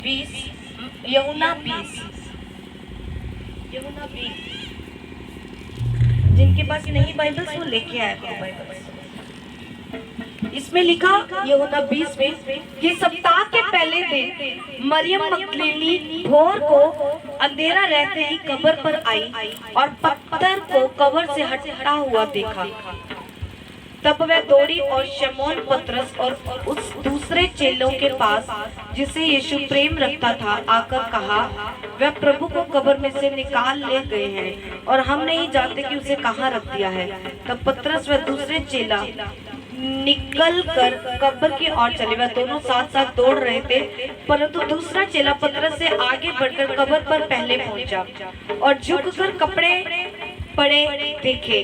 यूहन्ना 20 जिनके पास नहीं बाइबल वो लेके आया करो बाइबल। इसमें लिखा यूहन्ना 20 में कि सप्ताह के पहले दिन मरियम मगदलीनी भोर को अंधेरा रहते ही कब्र पर आई और पत्थर को कब्र से हटा हुआ देखा। तब वह दौड़ी और शमौन पतरस और उस दूसरे चेलों के पास जिसे यीशु प्रेम रखता था आकर कहा, वह प्रभु को कब्र में से निकाल ले गए हैं और हम नहीं जानते कि उसे कहाँ रख दिया है। तब पतरस व दूसरे चेला निकल कर कब्र की ओर चले। वह दोनों साथ साथ दौड़ रहे थे, परंतु दूसरा चेला पतरस से आगे बढ़कर कब्र पर पहले पहुंचा और झुककर कपड़े पड़े देखे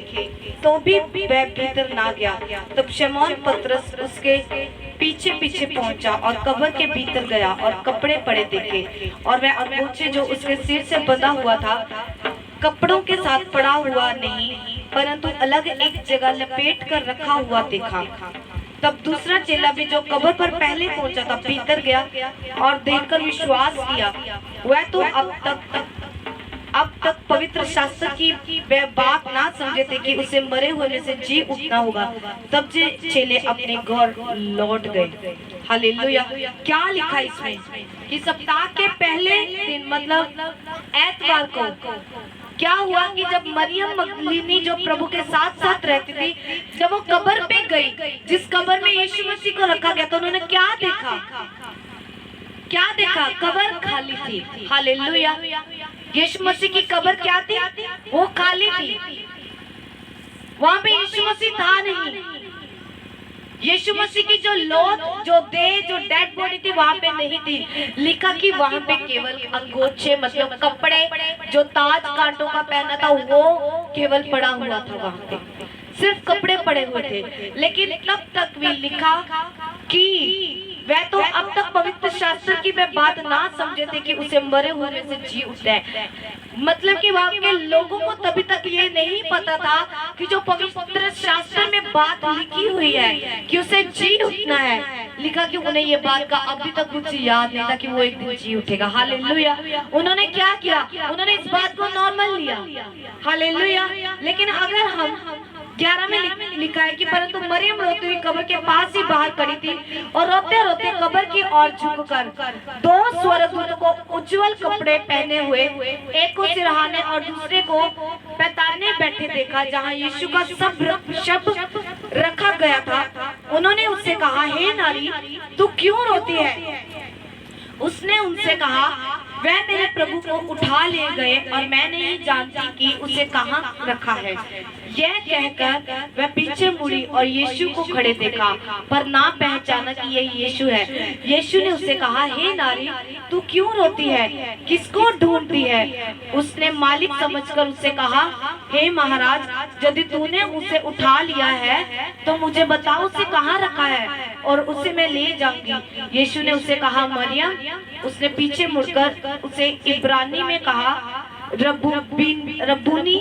तो भी वह भीतर ना गया। तब शमौन पतरस उसके पीछे पीछे पहुंचा और कब्र के भीतर गया और कपड़े पड़े देखे और वह अंगूठे जो उसके सिर से बंधा हुआ था कपड़ों के साथ पड़ा हुआ नहीं, परंतु अलग एक जगह लपेट कर रखा हुआ देखा। तब दूसरा चेला भी जो कब्र पर पहले पहुंचा था भीतर गया और देखकर विश्वास किया। वह तो अब तक पवित्र शास्त्र की बात ना समझे थे कि उसे मरे हुए में से जी उठना होगा। तब चेले अपने घर लौट गए। हालेलुया। क्या लिखा इसमें कि सप्ताह के पहले दिन मतलब एतवार को क्या हुआ कि जब मरियम मगदलीनी जो प्रभु के साथ साथ रहती थी, जब वो कब्र पे गई जिस कब्र में यीशु मसीह को रखा गया, तो उन्होंने क्या देखा? कब्र खाली थी। हालेलुया। यीशु मसीह की कब्र क्या थी? वो खाली थी। वहां पे यीशु मसीह था नहीं। यीशु मसीह की जो लौट, जो देह, जो डेड बॉडी थी वहां पे नहीं थी। लिखा कि वहां पे केवल अंगोछे मतलब कपड़े जो ताज कांटों का पहना था वो केवल पड़ा हुआ था। वहां पे सिर्फ कपड़े पड़े हुए थे। लेकिन तब तक भी लिखा कि वह तो अब तक पवित्र शास्त्र की वह बात ना समझे थे कि उसे मरे हुए में से जी उठता है। मतलब कि वहां के लोगों को तभी तक ये नहीं पता था कि जो पवित्र शास्त्र में बात लिखी हुई है कि उसे जी उठना है। लिखा कि उन्हें ये बात का अभी तक कुछ याद नहीं था कि वो एक दिन जी उठेगा। हालेलुया। उन्होंने क्या किया? उन्होंने इस बात को नॉर्मल लिया। हालेलुया। लेकिन अगर हम 11 में लिखा है कि परंतु मरियम रोती हुई कब्र के पास ही बाहर खड़ी थी और रोते रोते कब्र की ओर झुककर दो स्वर्गदूतों को उज्जवल कपड़े पहने हुए, एक को सिरहाने और दूसरे को पैताने बैठे देखा जहां यीशु का शव रखा गया था। उन्होंने उससे कहा, हे नारी, तू क्यों रोती है? उसने उनसे कहा, वह मेरे प्रभु को उठा ले गए और मैं नहीं जानती कि उसे कहाँ रखा है। यह कहकर वह पीछे मुड़ी और यीशु को खड़े देखा, पर ना पहचाना कि यह यीशु है। यीशु ने उससे कहा, हे नारी, तू क्यों रोती है? किसको ढूंढती है? उसने मालिक समझकर उससे कहा, हे महाराज, यदि तूने उसे उठा लिया है तो मुझे बताओ उसे कहाँ रखा है और उसे मैं ले जाऊंगी। यीशु ने उसे कहा, मरियम। उसने पीछे मुड़कर उसे इब्रानी में कहा, रब्बूनी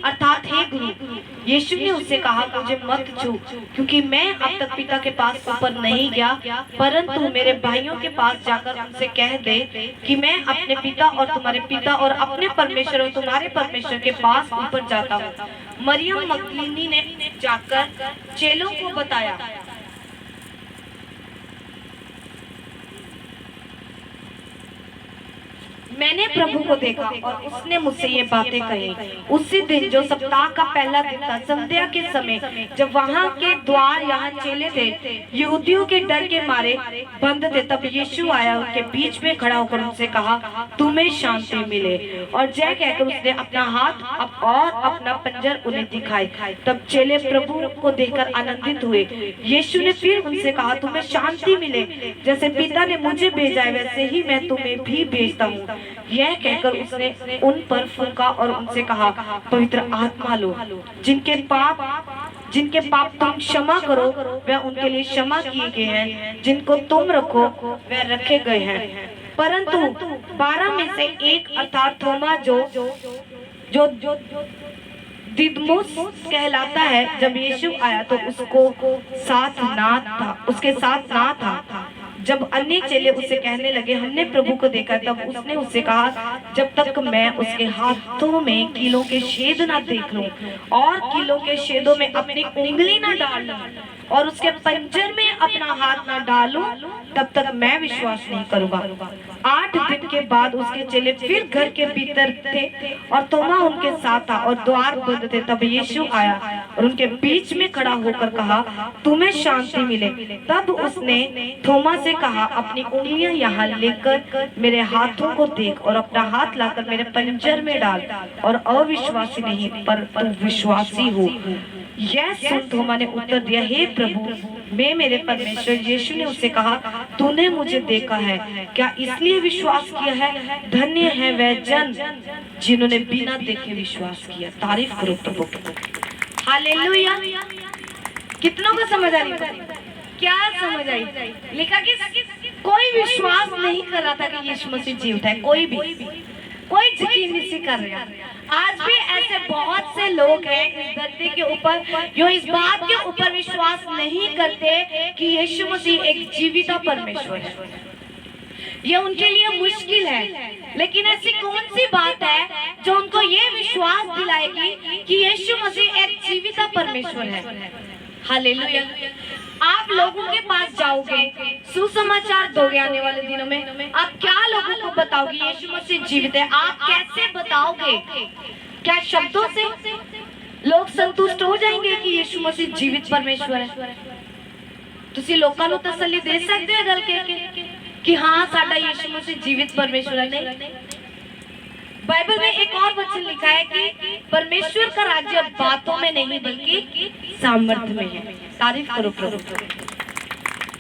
अर्थात हे गुरु। यीशु ने उससे कहा, मुझे मत छू, क्योंकि मैं अब तक पिता के पास ऊपर नहीं गया, परंतु मेरे भाइयों के पास जाकर उनसे कह दे कि मैं अपने पिता और तुम्हारे पिता और अपने परमेश्वर और तुम्हारे परमेश्वर के पास ऊपर जाता हूँ। मरियम मगदलीनी ने जाकर चेलों को बताया। मैंने प्रभु को देखा और उसने मुझसे ये बातें कही। उसी दिन जो सप्ताह का पहला दिन था, संध्या के समय, जब वहाँ के द्वार यहाँ चेले थे यहूदियों के डर के मारे बंद थे, तब यीशु आया, उनके बीच में खड़ा होकर उनसे कहा, तुम्हें शांति मिले। और जय कहकर उसने अपना हाथ और अपना पंजर उन्हें दिखाई। तब चेले प्रभु को देखकर आनंदित हुए। यीशु ने फिर उनसे कहा, तुम्हें शांति मिले। जैसे पिता ने मुझे भेजा है वैसे ही मैं तुम्हें भी भेजता हूँ। यह कहकर उसने उन पर फूंका और उनसे कहा, पवित्र आत्मा लो। जिनके पाप तुम क्षमा करो वह उनके लिए क्षमा किए गए हैं, जिनको तुम रखो वह रखे गए हैं। परंतु 12 में से एक अर्थात थोमा जो दिदमुस कहलाता है, जब यीशु आया तो उसके साथ ना था। जब अन्य चेले उससे कहने लगे हमने प्रभु को देखा, तब उसने उससे कहा जब तक मैं उसके हाथों में कीलों के छेद ना देख लूं और कीलों के छेदों में अपनी उंगली ना डाल लूं और उसके पंजर में अपना हाथ ना डालूं, तब तक मैं विश्वास नहीं करूंगा। 8 दिन के बाद उसके चेले फिर घर के भीतर थे और थोमा उनके साथ था और द्वार बंद थे। तब यीशु आया और उनके बीच में खड़ा होकर कहा तुम्हें शांति मिले। तब उसने थोमा से कहा अपनी उंगलियां यहाँ लेकर मेरे हाथों को देख और अपना हाथ लाकर मेरे पंजर में डाल और अविश्वासी नहीं पर तू विश्वासी हो। यह सुन थोमा ने उत्तर दिया हे प्रभु मैं मेरे परमेश्वर। यीशु ने उससे कहा तूने मुझे देखा है, क्या इसलिए विश्वास किया है? धन्य है वह जन जिन्होंने बिना देखे विश्वास किया। तारीफ करो प्रभु की। हालेलुया। कितनों को समझ आ रही? क्या समझ आई? लिखा कि कोई विश्वास नहीं कर रहा था कि यीशु मसीह जी उठा है, कोई यकीन नहीं कर रहा। आज भी ऐसे बहुत से लोग हैं इस धरती के ऊपर जो इस बात के ऊपर विश्वास नहीं करते कि यीशु मसीह एक जीवित परमेश्वर है। ये उनके लिए मुश्किल है, लेकिन ऐसी कौन सी बात है जो उनको ये विश्वास दिलाएगी कि यीशु मसीह एक जीवित परमेश्वर है? हालेलुया। आप लोगों के पास जाओगे, सुसमाचार दोगे आने वाले दिनों में, आप क्या लोगों को बताओगे यीशु मसीह जीवित है? आप कैसे बताओगे? क्या शब्दों से लोग संतुष्ट हो जाएंगे कि यीशु मसीह जीवित परमेश्वर है? तुसी लोगों को तसल्ली दे सकते हो गल के कि हाँ साडा यीशु मसीह जीवित परमेश्वर है? नहीं। बाइबल में एक और वचन लिखा है कि परमेश्वर का राज्य बातों में नहीं बल्कि सामर्थ्य में है। तारीफ करो प्रभु।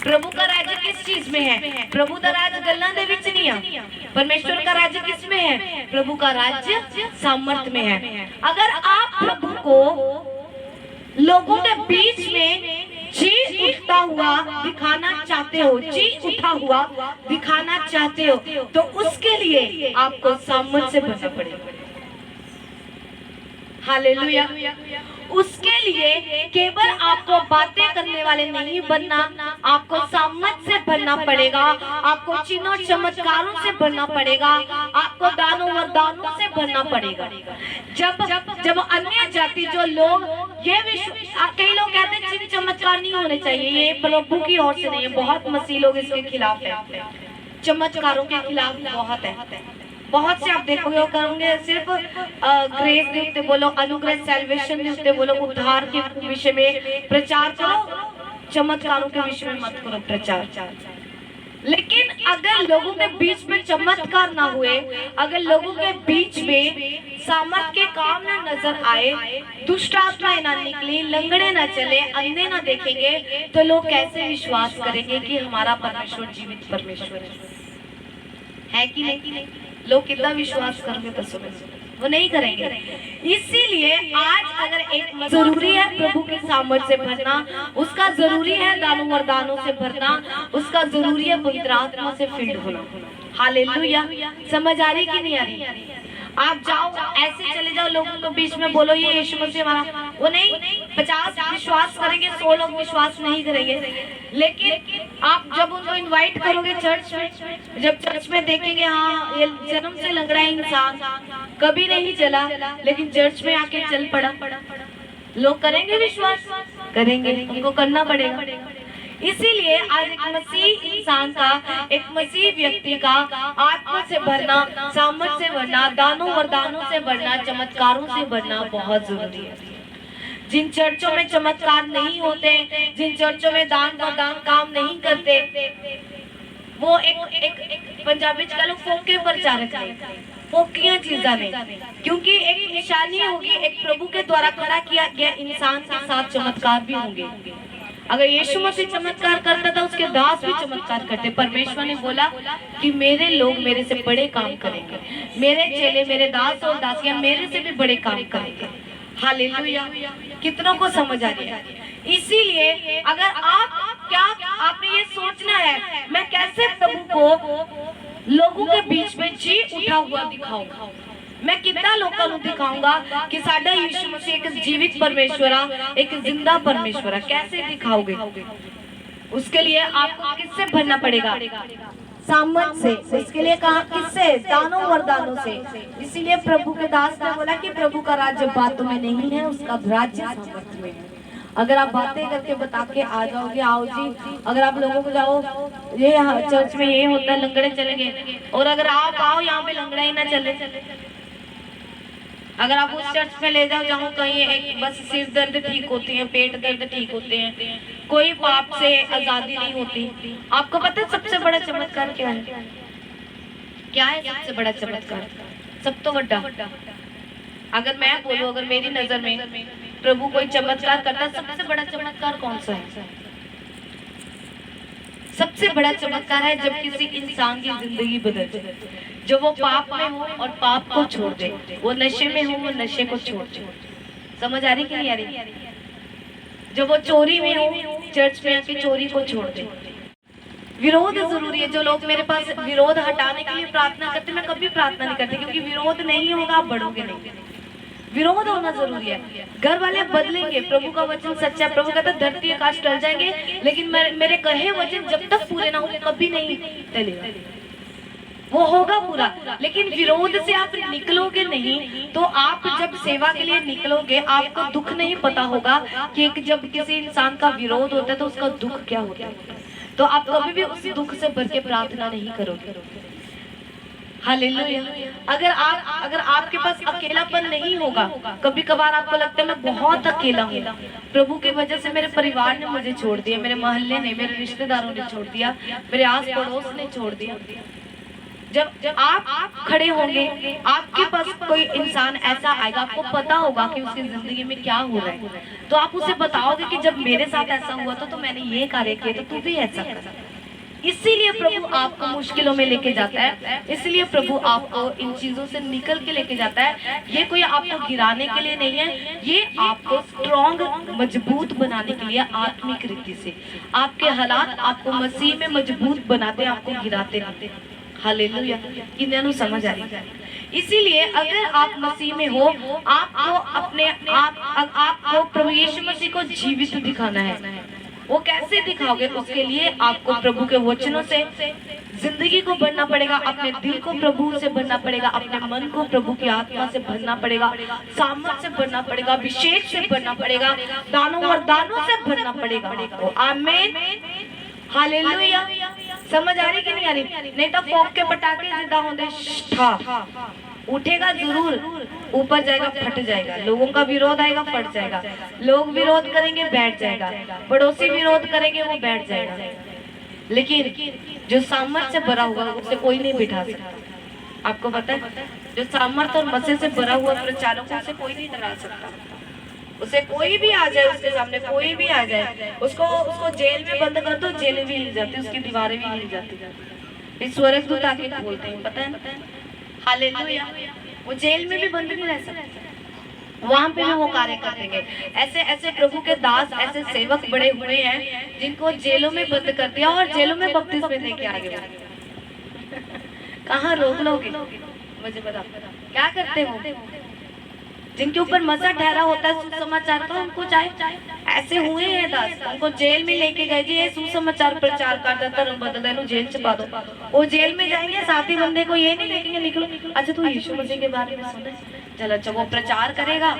प्रभु का राज्य किस चीज में है? प्रभु का राज्य गल्लां दे विच नहीं है। परमेश्वर का राज्य किस में है? प्रभु का राज्य सामर्थ्य में है। अगर आप प्रभु को लोगों के बीच में जी उठता हुआ दिखाना चाहते हो, जी उठा हुआ दिखाना चाहते हो, तो उसके लिए आपको सामर्थ्य से भरना पड़ेगा। हालेलुया। उसके लिए केवल आपको बातें करने वाले नहीं बनना, आपको सामर्थ्य से भरना पड़ेगा, आपको चिन्ह और चमत्कारों से भरना पड़ेगा, आपको दानों वरदानों से भरना पड़ेगा। जब अन्य जाति जो लोग ये कई लोग कहते हैं चिन्ह चमत्कार नहीं होने चाहिए, ये प्रभु की ओर से नहीं है। बहुत मसीह लोग इसके खिलाफ है, चमत्कारों के खिलाफ बहुत है। बहुत से आप देखोगे वो करोगे सिर्फ ग्रेस के उत्ते बोलो, अनुग्रह सैल्वेशन के उत्ते बोलो, उद्धार के विषय में प्रचार करो, चमत्कारों के विषय में मत करो प्रचार। लेकिन अगर लोगों के बीच में चमत्कार ना हुए, अगर लोगों के बीच में सामर्थ के काम ना नजर आए, दुष्ट आत्माएं ना निकली, लंगड़े ना चले, अंधे ना देखेंगे, तो लोग कैसे विश्वास करेंगे कि हमारा परमेश्वर जीवित परमेश्वर है कि नहीं? लोग कितना विश्वास करेंगे? बस वो नहीं करेंगे। इसीलिए आज अगर एक जरूरी है प्रभु के सामर्थ्य से भरना, उसका जरूरी है दानों वरदानों से भरना, उसका जरूरी है पवित्र आत्मा से फील्ड होना। हालेलुया। समझ आ रही कि नहीं आ रही? आप जाओ ऐसे चले जाओ लोगों के बीच में बोलो ये यीशु मसीह हमारा, वो नहीं। 50 विश्वास करेंगे, 100 लोग विश्वास नहीं करेंगे। लेकिन आप जब उनको इनवाइट करोगे चर्च में, जब चर्च में देखेंगे हाँ ये जन्म से लंगड़ा इंसान कभी नहीं चला, लेकिन चर्च में आके चल पड़ा, लोग करेंगे विश्वास? करेंगे, उनको करना पड़ेगा। इसीलिए आज एक मसीह इंसान का, एक मसीह व्यक्ति का आत्मा से भरना, सामर्थ से भरना, दानों वरदानों से भरना, चमत्कारों से भरना बहुत जरूरी है। जिन चर्चों में चमत्कार नहीं होते, जिन चर्चों में दान वरदान काम नहीं करते, वो एक पंजाबी का लोग फोके प्रचारक है, फोकियां चीजा ने, क्योंकि एक निशानी होगी, एक प्रभु के द्वारा खड़ा किया गया इंसान के साथ चमत्कार भी होंगे। अगर यीशु मसीह चमत्कार करता था, उसके दास भी चमत्कार करते। परमेश्वर ने बोला कि मेरे लोग मेरे से बड़े काम करेंगे, मेरे चेले, मेरे दास और दासियां मेरे से भी बड़े काम करेंगे। हालेलुया। कितनों को समझ आ रही है? इसीलिए अगर आपने ये सोचना है मैं कैसे प्रभु को लोगों के बीच में जी उठा हुआ दिखाऊंगा, मैं कितना लोगों को दिखाऊंगा कि साडा यीशु मसीह एक जीवित परमेश्वर, एक जिंदा परमेश्वर, कैसे दिखाओगे? उसके लिए आपको किससे भरना पड़ेगा? सामर्थ से। उसके लिए कहा किससे? दानों वरदानों से। इसीलिए प्रभु के दास ने बोला कि प्रभु का राज्य बातों में नहीं है, उसका राज्य सामर्थ में है। अगर आप बातें करके बता के आ जाओगे, आओ जी, अगर आप लोगों को जाओ ये चर्च में ये होता है, लंगड़े चलेंगे, और अगर आप आओ यहाँ पे लंगड़ा ही ना चले, अगर आप उस चर्च में ले जाओ जहाँ कहीं एक बस सिर दर्द ठीक होती है, पेट दर्द ठीक होते हैं, कोई पाप से आजादी नहीं होती। आपको पता है सबसे बड़ा चमत्कार क्या है? क्या है सबसे बड़ा चमत्कार? सब तो बड़ा, अगर मैं बोलूं, अगर मेरी नजर में प्रभु कोई चमत्कार करता, सबसे बड़ा चमत्कार कौन सा है? सबसे बड़ा चमत्कार है जब किसी इंसान की जिंदगी बदल जाए, जो वो पाप में हो और पाप को छोड़ दे, वो नशे में हो, वो नशे को छोड़ दे। समझ आ रही कि नहीं आ रही? जब वो चोरी में हो, चर्च में आके चोरी को छोड़ दे। विरोध जरूरी है। जो लोग मेरे पास विरोध हटाने के लिए प्रार्थना करते, मैं कभी प्रार्थना नहीं करती, क्योंकि विरोध नहीं होगा आप बढ़ोगे नहीं। विरोध होना जरूरी है। घर वाले बदलेंगे, प्रभु का वचन सच्चा है। प्रभु कहता है धरती आकाश टल जाएंगे, लेकिन मेरे कहे वचन जब तक पूरे ना हो कभी नहीं टलेगा, वो होगा पूरा। लेकिन विरोध से आप निकलोगे नहीं, तो आप जब सेवा के लिए निकलोगे आपको दुख नहीं पता होगा कि जब किसी इंसान का विरोध होता है तो उसका दुख क्या होता है। तो आप कभी भी उस दुख से भर के प्रार्थना नहीं करोगे। हालेलुया। अगर आपके पास अकेलापन नहीं होगा, कभी कभार आपको लगता है मैं बहुत अकेला हूँ, प्रभु की वजह से मेरे परिवार ने मुझे छोड़ दिया, मेरे मोहल्ले ने, मेरे रिश्तेदारों ने छोड़ दिया, मेरे आस पड़ोस ने छोड़ दिया। जब आप खड़े होंगे, आपके पास कोई इंसान ऐसा आएगा, आपको पता होगा कि उसकी जिंदगी में क्या हो रहा है, तो आप उसे बताओगे कि जब मेरे साथ ऐसा हुआ तो मैंने ये कार्य किया, तो तू भी ऐसा कर। इसीलिए प्रभु आपको मुश्किलों में लेके जाता है, इसलिए प्रभु आपको इन चीजों से निकल के लेके जाता है। ये कोई आपको गिराने के लिए नहीं है, ये आपको स्ट्रॉन्ग, मजबूत बनाने के लिए, आत्मिक रीति से। आपके हालात आपको मसीह में मजबूत बनाते हैं, आपको गिराते रहते हैं। हालेलुया। इन्हें समझ आ रही है? इसीलिए अगर आप मसीह में हो, आपको अपने आपको प्रभु यीशु मसीह को जीवित दिखाना है। वो कैसे दिखाओगे? उसके लिए आपको प्रभु के वचनों से जिंदगी को भरना पड़ेगा, अपने दिल को प्रभु से भरना पड़ेगा, अपने मन को प्रभु की आत्मा से भरना पड़ेगा, सामर्थ से भरना पड़ेगा, अभिषेक से भरना पड़ेगा, दानों वरदानों से भरना पड़ेगा। आमीन, हालेलुया। समझ आ रही कि नहीं आ रही? नहीं तो फोक के पटाखे जिदा होंगे, उठेगा जरूर, ऊपर जाएगा फट जाएगा, लोगों का विरोध आएगा फट जाएगा, लोग विरोध करेंगे बैठ जाएगा, पड़ोसी विरोध करेंगे वो बैठ जाएगा। लेकिन जो सामर्थ से भरा हुआ उसे कोई नहीं बिठा सकता। आपको पता है, जो सामर्थ और मसीह से भरा हुआ प्रचारक उसे कोई नहीं डरा सकता। उसे कोई भी आ जाए, उसके सामने कोई भी आ जाए, उसको जेल में बंद कर दो, जेल भी हिल जाती, उसकी दीवारें भी हिल जाती, स्वर्गदूत आके बोलते हैं, पता है? हालेलुया। वो जेल में भी बंद नहीं रह सकते, वहां पे भी वो कार्य करते गए। ऐसे ऐसे प्रभु के दास, ऐसे सेवक बड़े हुए हैं जिनको जेलों में बंद कर दिया और जेलों में बपतिस्मा दे के आ गए। कहाँ रोक लोगे? मुझे बता, क्या करते हो? जिनके ऊपर मसा ठहरा होता है सुसमाचार का, उनको चाहे ऐसे हुए हैं दास, उनको जेल में लेके गए जी, ये सुसमाचार प्रचार करता, धर्म बदल है, जेल से पा दो। वो जेल में जाएंगे, साथी बंदे को ये नहीं देखेंगे निकलो, अच्छा तू यीशु मसीह के बारे में सुने, चल अच्छा वो प्रचार करेगा,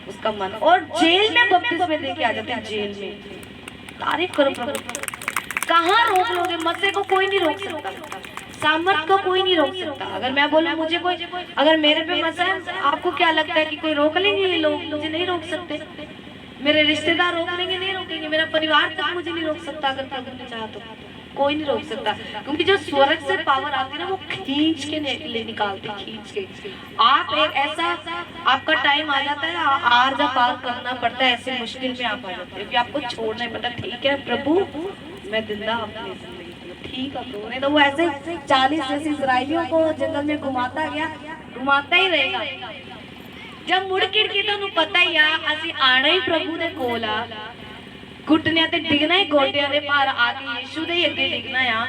उसका मन, और जेल में बपतिस्मा दे के आ जाते हैं, जेल में। तारीफ करो प्रभु। कहाँ रोक लोगे? मसे को कोई नहीं रोक सकता, सामर्थ को कोई नहीं रोक सकता। अगर मैं बोलूं मुझे कोई, अगर मेरे पे मसा है, आपको क्या लगता है कि कोई रोक लेंगे? ये लोग मुझे नहीं रोक सकते, मेरे रिश्तेदार रोक लेंगे? नहीं रोकेंगे, मेरा परिवार तक मुझे नहीं रोक सकता। अगर प्रभु ने चाहा तो कोई नहीं रोक सकता, क्योंकि जो स्वर्ग से पावर आती है ना, वो खींच के ले निकालते, खींच के। आप एक ऐसा, आपका टाइम आ जाता है, आर जा पार करना पड़ता है, ऐसे मुश्किल में आप आ जाते हैं कि आपको छोड़ना पड़ता है। ठीक है प्रभु, मैं जिंदा अपनी ठीक है, नहीं तो वो ऐसे 40 जैसे इजराइलियों को जंगल में घुमाता गया, घुमाता ही रहेगा। जब मुड़ किड़ के तो पता ही आ, असि आना ही प्रभु दे कोल आ, घुटने ते डिगना ही गोटियां दे भार आके यीशु दे अगे डिगना आ,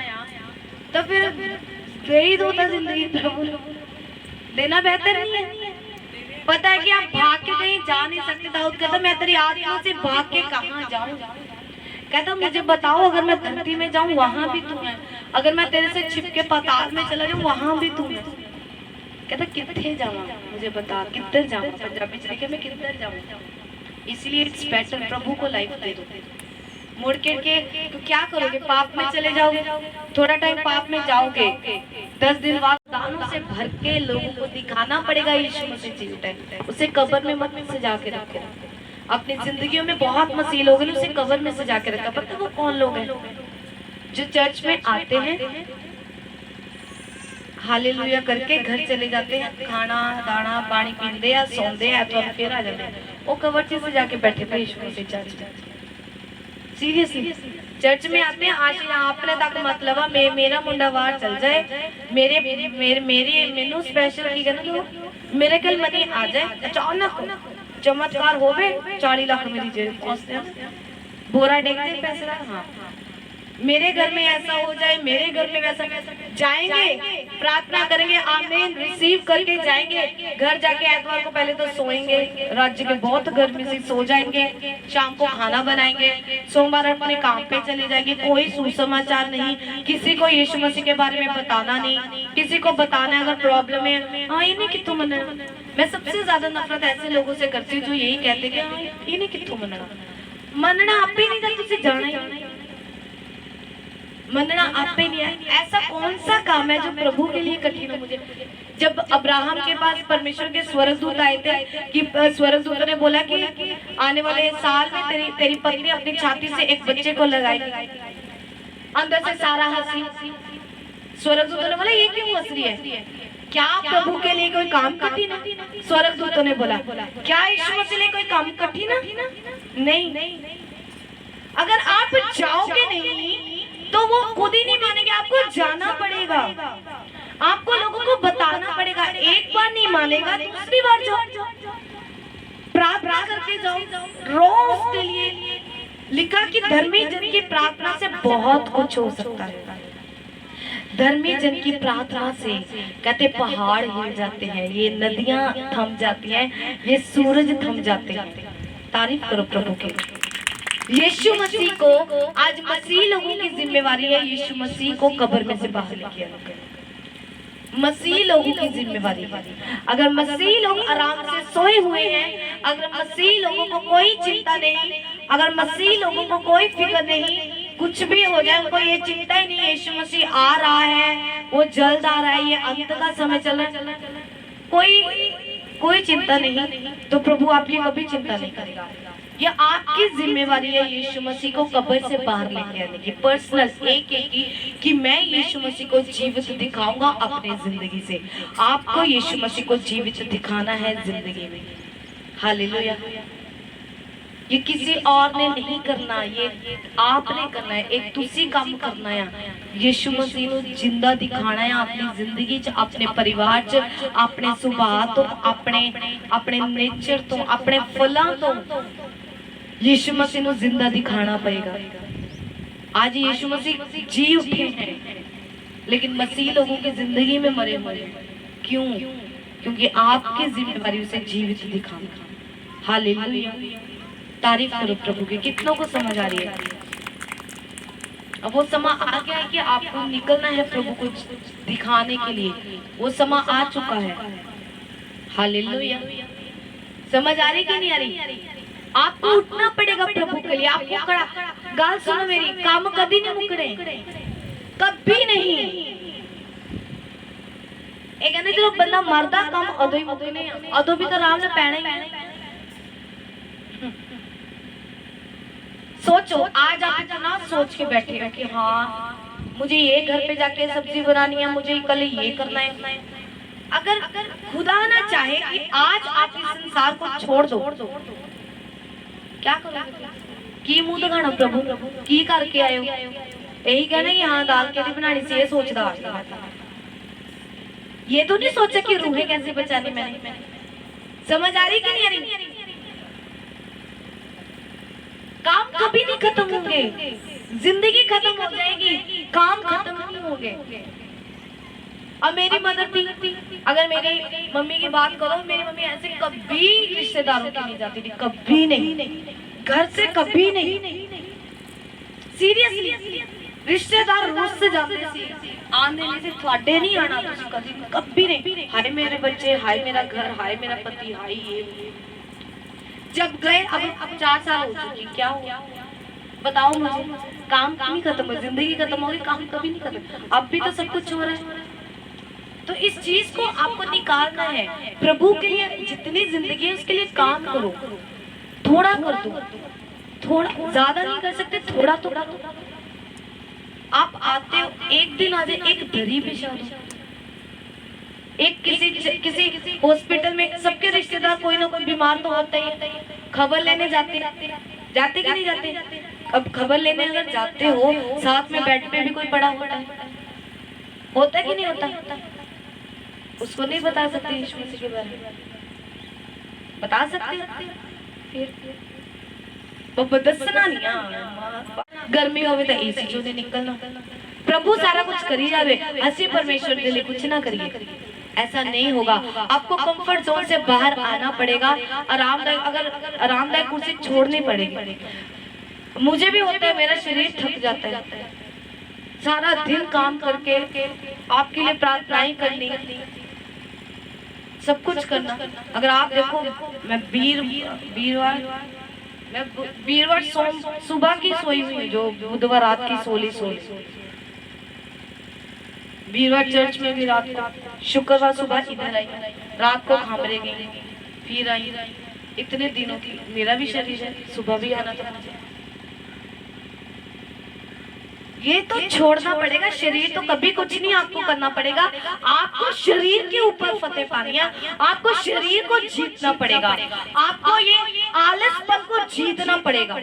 तो फिर गई दो जिंदगी प्रभु देना बेहतर नहीं है? पता है कि आप भाग के कहीं जा नहीं सकते। दाऊद कहता मैं तेरी आत्मा से भाग के कहां जाऊं, कहता मुझे बताओ, अगर मैं धरती में जाऊं वहां भी तू है, अगर मैं तेरे से छिप के पाताल में चला जाऊं वहां भी तू है। कहता कितने जाऊं, मुझे बता किधर जाऊं। पंजाबी में लिखे मैं किधर जाऊं। इसलिए इट्स बेटर प्रभु को लाइफ दे दो। मुड़ के तो क्या करोगे, पाप में चले जाओगे, थोड़ा टाइम पाप में जाओगे, 10 दिन बाद दानों से भर के लोगों को दिखाना पड़ेगा यीशु मसीह जीवित है। उसे कब्र में मत सजा के रखो। अपनी जिंदगियों में बहुत मसीह लोग हैं, उसे कब्र में सजा के रखा। पता वो कौन लोग हैं? जो चर्च में आते हैं, हालेलुया करके घर चले जाते हैं, खाना दाना पानी पीते या सौंदे हैं तो फिर आ जाते हैं। वो कब्र से सजा के बैठे थे यीशु मसीह चर्च। सीरियसली चर्च में आते हैं, आज आपने तक मतलब है मेरा मुंडा बाहर चल जाए, मेरी मेनू स्पेशल की करना तो मेरे कल मनी आ जाए, अचानक चमत्कार हो गए, 40 लाख मेरी जेब बोरा डेग दे पैसे का। हाँ मेरे घर में ऐसा हो जाए, मेरे घर में वैसा। जाएंगे प्रार्थना करेंगे, आमीन रिसीव करके जाएंगे। घर जाके एतवार को पहले तो सोएंगे, राज्य के बहुत गर्मी से सो जाएंगे, शाम को खाना बनाएंगे, सोमवार अपने काम पे चले जाएंगे। कोई सुसमाचार नहीं, किसी को यीशु मसीह के बारे में बताना नहीं, किसी को बताना अगर प्रॉब्लम है। हाँ इन्हें कितों मना। मैं सबसे ज्यादा नफरत ऐसे लोगों से करती हूँ जो यही कहते कि हाँ इन्हें कितों मनना। मनना आप ही नहीं था, तुझे जाना ही मनना आप पे नहीं है। ऐसा कौन सा काम है जो प्रभु के लिए कठिन हो? मुझे जब अब्राहम के पास परमेश्वर के स्वर्गदूत आए थे कि स्वर्गदूत ने बोला कि आने वाले साल में तेरी पत्नी अपनी छाती से एक बच्चे को लगाएगी, अंदर से सारा हंसी। स्वर्गदूत ने बोला ये क्यों हंस रही है? क्या प्रभु के लिए कोई काम कठिन है? स्वर्गदूतों ने बोला क्या यीशु मसीह के लिए कोई काम कठिन है? नहीं। अगर आप जाओगे नहीं तो वो खुद ही नहीं मानेंगे, आपको जाना पड़ेगा, आपको लोगों को बताना पड़ेगा। एक बार नहीं मानेगा, दूसरी बार जाओ, प्रार्थना करके जाओ। रोज के लिए लिखा कि धर्मी जन की प्रार्थना से बहुत कुछ हो सकता है। धर्मी जन की प्रार्थना से कहते पहाड़ हिल जाते हैं, ये नदियां थम जाती हैं, ये सूरज थम जाते हैं। तारीफ करो प्रभु की। यीशु मसीह को आज मसीह लोगों की जिम्मेवारी है यीशु मसीह को कब्र में से बाहर लेके आना। मसीह लोगों की जिम्मेवारी। अगर मसीह लोग आराम से सोए हुए हैं, अगर मसीह लोगों को कोई चिंता नहीं, अगर मसीह लोगों को कोई फिक्र नहीं, कुछ भी हो जाए उनको ये चिंता ही नहीं यीशु मसीह आ रहा है, वो जल्द आ रहा है, ये अंत का समय चल रहा है, कोई चिंता नहीं, तो प्रभु आपकी कभी चिंता नहीं करेगा। ये आपकी जिम्मेवारी है यीशु मसीह को कब्र से बाहर लेके आने की, पर्सनल एक की कि मैं यीशु मसीह को जीवित दिखाऊंगा अपने जिंदगी से। आपको यीशु मसीह को जीवित दिखाना है जिंदगी में। हालेलुया। ये किसी और ने नहीं करना, ये आपने करना है। एक तुसी काम करना है, यीशु मसीह को जिंदा दिखाना है अपनी जिंदगी च, अपने परिवार च, अपने सुभाव तो, अपने नेचर तो, अपने फलों तो यीशु मसीह को जिंदा दिखाना पड़ेगा। आज यीशु मसीह जी उठे हैं, लेकिन मसीह लोगों की जिंदगी में मरे हुए। क्यों? क्योंकि आपकी जिम्मेवारी उसे जीवित दिखाना। हालेलुया। तारीफ करो प्रभु की। कितनों को समझ आ रही है? अब वो समय आ गया है कि आपको निकलना है प्रभु को दिखाने के लिए, वो समय आ चुका है। हालेलुया। समझ आ रही कि नहीं आ रही? आपको उठना पड़ेगा प्रभु के लिए। आपको खड़ा गाल सुनो मेरी, काम कभी नहीं मुकड़े, कभी नहीं। एक कहने जो बंदा मरदा काम अदो ही मुकने, अदो भी तो आराम से पैना ही। सोचो आज आप इतना सोच के बैठे हो कि हाँ मुझे ये घर पे जाके सब्जी बनानी है, मुझे कल ये करना है। अगर खुदा ना चाहे कि आज आप इस संसार को छोड़ दो, क्या करोगे? की मुंह दिखाना प्रभु की करके आए हो? यही कहना कि हाँ दाल कैसे बनानी से, ये सोचता। ये तो नहीं सोचा कि रूहें कैसे बचानी। मैंने समझ आ रही कि नहीं आ रही? काम कभी नहीं खत्म होंगे, जिंदगी खत्म हो जाएगी, काम खत्म नहीं होंगे। अब मेरी मदर थी, अगर मेरी मम्मी की बात करो, मेरी मम्मी ऐसे कभी रिश्तेदारों की नहीं जाती थी, कभी नहीं, घर से कभी नहीं। सीरियसली रिश्तेदार रूस से जाते सी आने से थोड़े नहीं आना तुसी कभी कभी नहीं। हाय मेरे बच्चे, हाय मेरा घर, हाय मेरा पति, हाय ये। जब गए अब 4 साल हो चुके, क्या हुआ बताओ मुझे? काम नहीं खत्म हो, जिंदगी खत्म होगी, काम कभी नहीं खत्म। अब भी तो सब कुछ हो रहा है। तो इस चीज को आपको निकालना है। प्रभु के लिए जितनी जिंदगी है उसके लिए काम करो, थोड़ा कर दो, थोड़ा ज्यादा नहीं कर सकते, थोड़ा तो आप आते हो एक दिन आ जाए, एक दरी बिछा दो। एक किसी हॉस्पिटल में सबके रिश्तेदार कोई ना कोई बीमार तो होता ही, खबर लेने जाते कि नहीं जाते? अब खबर लेने अगर जाते हो, साथ में बेड पे भी कोई पड़ा होता है कि नहीं होता? उसको नहीं बता सकते यीशु मसीह के बारे में? बता सकते फिर तो बदसना नहीं। गर्मी होवे तो एसी चो नहीं निकलना। प्रभु सारा कुछ करी जावे, हंसी परमेश्वर के लिए कुछ ना करिए, ऐसा नहीं होगा। आपको कंफर्ट जोन से बाहर आना पड़ेगा। आरामदायक कुर्सी छोड़नी पड़ेगी। मुझे भी होता है, मेरा शरीर थक जाता है, सारा दिन काम करके आपके लिए प्रार्थनाएं करनी, सब कुछ करना। अगर आप देखो, मैं वीरवार सुबह की सोई हुई, जो बुधवार रात की सोई। वीरवार चर्च में भी रात को, शुक्रवार सुबह इधर आई, रात को खामरे गई, फिर आई। इतने दिनों की मेरा भी शरीर है, सुबह भी आना था मुझे। ये तो छोड़ना पड़ेगा। शरीर तो कभी कुछ नहीं आपको करना पड़ेगा। आपको शरीर के ऊपर फतेह पानी है, आपको शरीर को जीतना पड़ेगा, आपको ये आलसपन को जीतना पड़ेगा।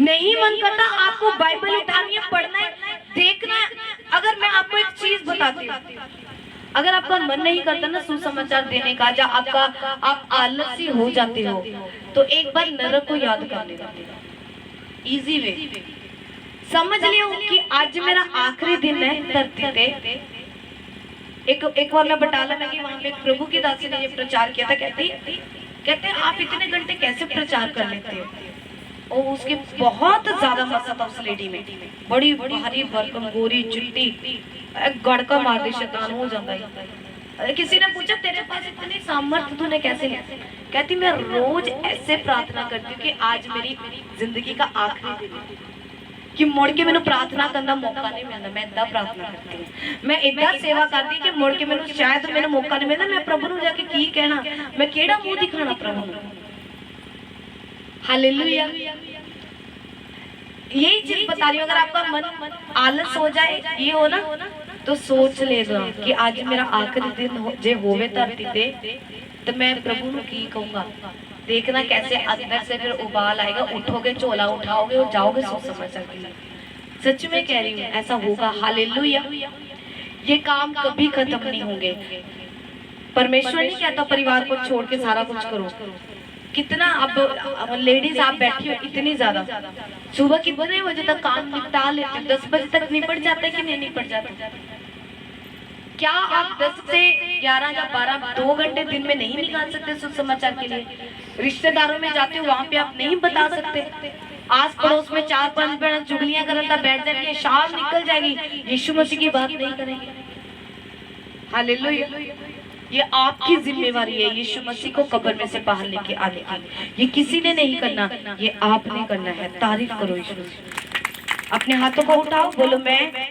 नहीं मन करता आपको बाइबल उठानी है, पढ़ना है, देखना है। अगर मैं आपको एक चीज बताती हूँ, अगर आपका मन नहीं करता ना सुसमाचार देने का, या आप आलसी हो जाते हो, तो एक बार नरक को याद कर लेना। इजी वे समझ लियो कि आज मेरा आखिरी दिन है धरती पे। एक बार मैं बटाला में गई, वहां पे प्रभु की दासी ने ये प्रचार किया था। कहते आप इतने घंटे कैसे प्रचार कर लेते हो? और उसके बहुत ज्यादा मसा था उस लेडी में, बड़ी भारी भरकम गोरी चिट्टी, गड़का मार दे, शैतान हो जाता है। किसी ने पूछा तेरे पास इतनी सामर्थ्य तूने कैसे है? कहती मैं रोज ऐसे प्रार्थना करती हूँ कि आज मेरी जिंदगी का आखिरी दिन है, कि मुड़ के मैंने प्रार्थना करना मौका नहीं मिलता। मैं इतना प्रार्थना करती हूँ, मैं इतना सेवा करती कि मुड़ के मैंने शायद मैंने मौका नहीं मिलता। मैं प्रभु ਨੂੰ जाके की कहना, मैं केड़ा मुंह दिखाना प्रभु ਨੂੰ। हालेलुया। यही चीज बता रही हूँ। अगर आपका मन आलस हो जाए, ये हो ना, तो सोच लेना कि आज मेरा आखिरी दिन जे होवे धरती पे, तो मैं प्रभु ਨੂੰ की कहूंगा। देखना कैसे अंदर से फिर उबाल आएगा, उठोगे, झोला उठाओगे और जाओगे सुसमाचार के लिए। सच में कह रही हूँ, ऐसा होगा। हालेलुया। ये काम कभी खत्म नहीं होंगे। परमेश्वर नहीं कहता परिवार को छोड़ के सारा कुछ करो। कितना अब लेडीज आप बैठी हो इतनी ज्यादा, सुबह कितने बजे तक काम निपटा लेते हो? 10 बजे तक निपट जाता है कि नहीं निपट जाता? क्या आप 10 से 11 या 12 2 घंटे दिन में नहीं निकाल सकते सुसमाचार के लिए? रिश्तेदारों में जाते हो, वहां पे आप नहीं बता सकते। आस पड़ोस में 4-5 मिनट चुगलियां करता बैठ जाएंगे, शाम निकल जाएगी, यीशु मसीह की बात नहीं करेंगे। हालेलुया। ये आपकी जिम्मेवारी है यीशु मसीह को कब्र में से बाहर लेके आने की। ये किसी ने नहीं करना, ये आपने करना है। तारीफ करो यीशु। अपने हाथों को उठाओ, बोलो मैं